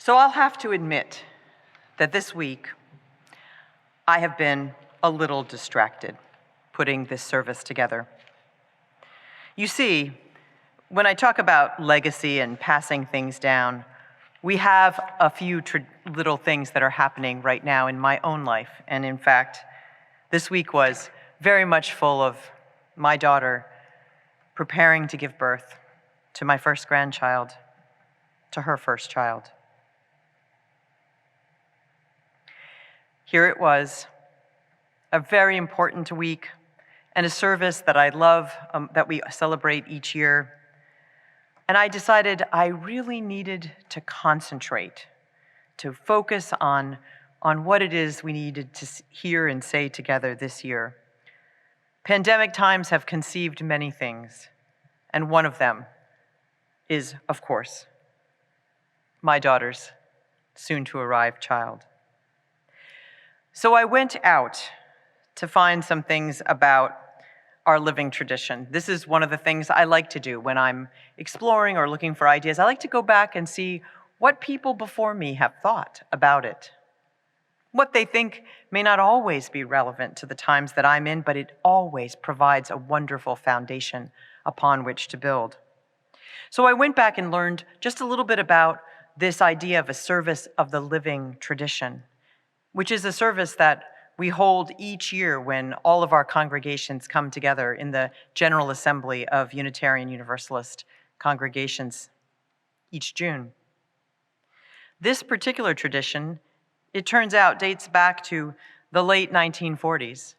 So I'll have to admit that this week I have been a little distracted putting this service together. You see, when I talk about legacy and passing things down, we have a few little things that are happening right now in my own life. And in fact, this week was very much full of my daughter preparing to give birth to my first grandchild, to her first child. Here it was, a very important week, and a service that I love, that we celebrate each year. And I decided I really needed to concentrate, to focus on what it is we needed to hear and say together this year. Pandemic times have conceived many things, and one of them is, of course, my daughter's soon-to-arrive child. So I went out to find some things about our living tradition. This is one of the things I like to do when I'm exploring or looking for ideas. I like to go back and see what people before me have thought about it. What they think may not always be relevant to the times that I'm in, but it always provides a wonderful foundation upon which to build. So I went back and learned just a little bit about this idea of a service of the living tradition, which is a service that we hold each year when all of our congregations come together in the General Assembly of Unitarian Universalist congregations each June. This particular tradition, it turns out, dates back to the late 1940s.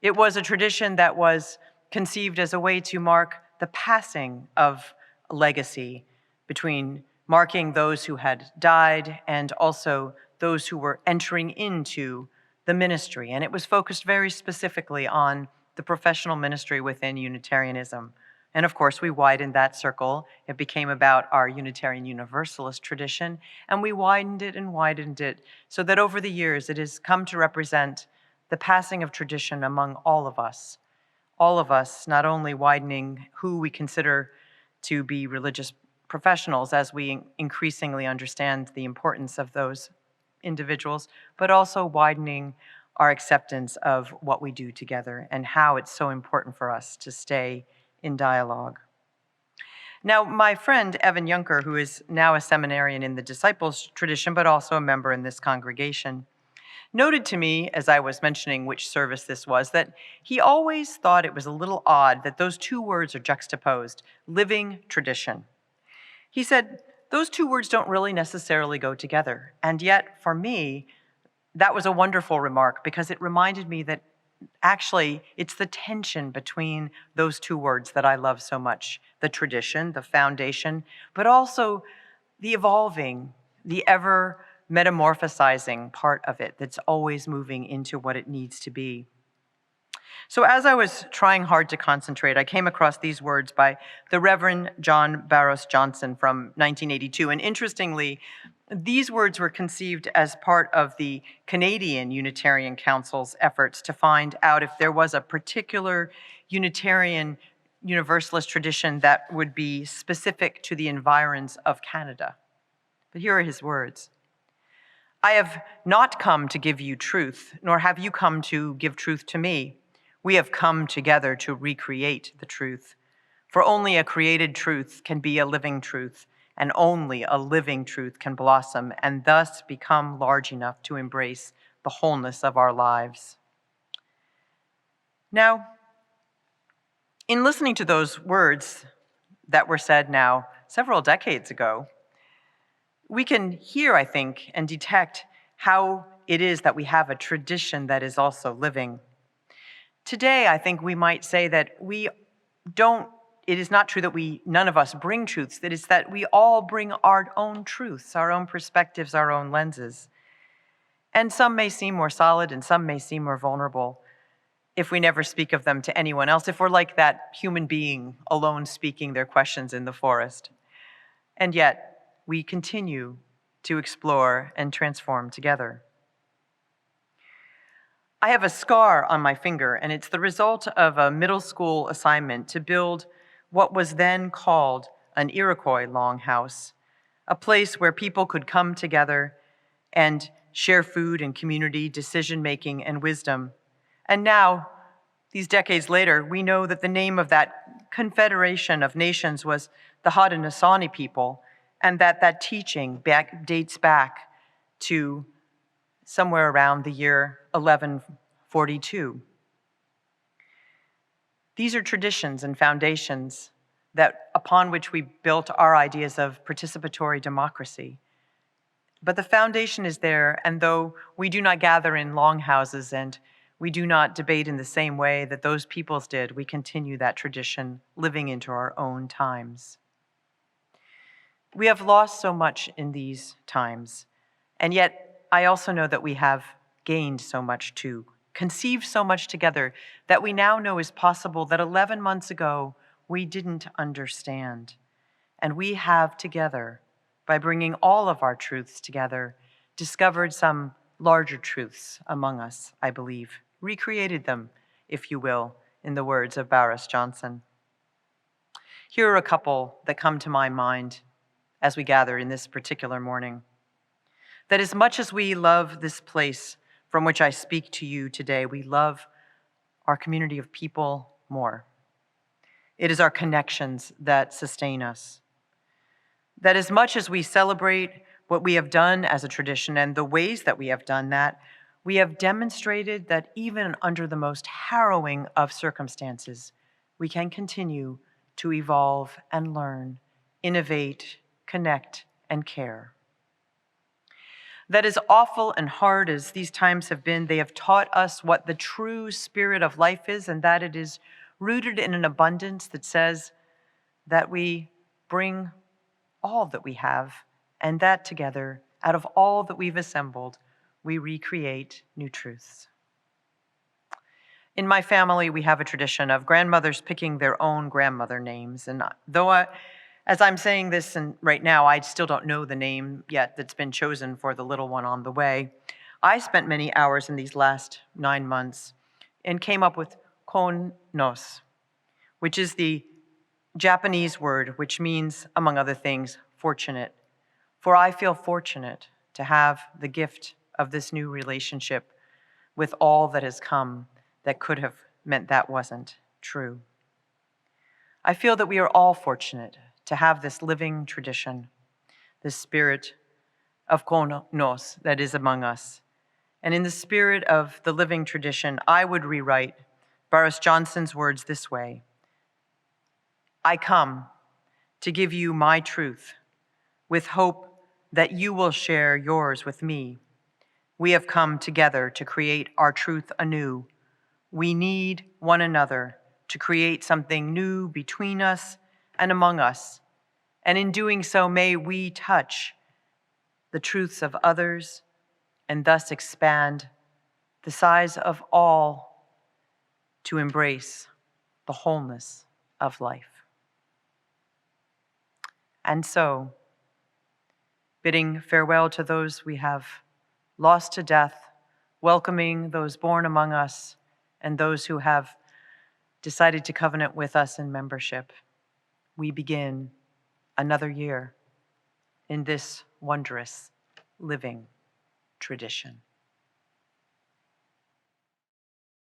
It was a tradition that was conceived as a way to mark the passing of a legacy between marking those who had died and also those who were entering into the ministry. And it was focused very specifically on the professional ministry within Unitarianism. And of course, we widened that circle. It became about our Unitarian Universalist tradition, and we widened it so that over the years it has come to represent the passing of tradition among all of us. All of us, not only widening who we consider to be religious professionals as we increasingly understand the importance of those individuals, but also widening our acceptance of what we do together and how it's so important for us to stay in dialogue. Now, my friend Evan Juncker, who is now a seminarian in the Disciples tradition, but also a member in this congregation, noted to me, as I was mentioning which service this was, that he always thought it was a little odd that those two words are juxtaposed, living tradition. He said, those two words don't really necessarily go together. And yet, for me, that was a wonderful remark because it reminded me that actually it's the tension between those two words that I love so much, the tradition, the foundation, but also the evolving, the ever metamorphosizing part of it that's always moving into what it needs to be. So as I was trying hard to concentrate, I came across these words by the Reverend John Barros Johnson from 1982. And interestingly, these words were conceived as part of the Canadian Unitarian Council's efforts to find out if there was a particular Unitarian Universalist tradition that would be specific to the environs of Canada. But here are his words. I have not come to give you truth, nor have you come to give truth to me. We have come together to recreate the truth. For only a created truth can be a living truth, and only a living truth can blossom and thus become large enough to embrace the wholeness of our lives. Now, in listening to those words that were said now several decades ago, we can hear, I think, and detect how it is that we have a tradition that is also living. Today, I think we might say that it is not true that none of us bring truths. It is that we all bring our own truths, our own perspectives, our own lenses. And some may seem more solid and some may seem more vulnerable if we never speak of them to anyone else, if we're like that human being alone speaking their questions in the forest. And yet, we continue to explore and transform together. I have a scar on my finger, and it's the result of a middle school assignment to build what was then called an Iroquois longhouse, a place where people could come together and share food and community, decision-making, and wisdom. And now, these decades later, we know that the name of that confederation of nations was the Haudenosaunee people, and that teaching dates back to somewhere around the year 1142. These are traditions and foundations upon which we built our ideas of participatory democracy. But the foundation is there, and though we do not gather in longhouses and we do not debate in the same way that those peoples did, we continue that tradition living into our own times. We have lost so much in these times, and yet I also know that we have gained so much too, conceived so much together that we now know is possible that 11 months ago we didn't understand. And we have together, by bringing all of our truths together, discovered some larger truths among us, I believe, recreated them, if you will, in the words of Boris Johnson. Here are a couple that come to my mind as we gather in this particular morning. That as much as we love this place from which I speak to you today, we love our community of people more. It is our connections that sustain us. That as much as we celebrate what we have done as a tradition and the ways that we have done that, we have demonstrated that even under the most harrowing of circumstances, we can continue to evolve and learn, innovate, connect, and care. That as awful and hard as these times have been, they have taught us what the true spirit of life is, and that it is rooted in an abundance that says that we bring all that we have, and that together, out of all that we've assembled, we recreate new truths. In my family, we have a tradition of grandmothers picking their own grandmother names, and though as I'm saying this and right now, I still don't know the name yet that's been chosen for the little one on the way, I spent many hours in these last 9 months and came up with konnos, which is the Japanese word which means, among other things, fortunate. For I feel fortunate to have the gift of this new relationship with all that has come that could have meant that wasn't true. I feel that we are all fortunate to have this living tradition, this spirit of konnos that is among us. And in the spirit of the living tradition, I would rewrite Boris Johnson's words this way: I come to give you my truth with hope that you will share yours with me. We have come together to create our truth anew. We need one another to create something new between us and among us. And in doing so, may we touch the truths of others and thus expand the size of all to embrace the wholeness of life. And so, bidding farewell to those we have lost to death, welcoming those born among us and those who have decided to covenant with us in membership, we begin another year in this wondrous living tradition.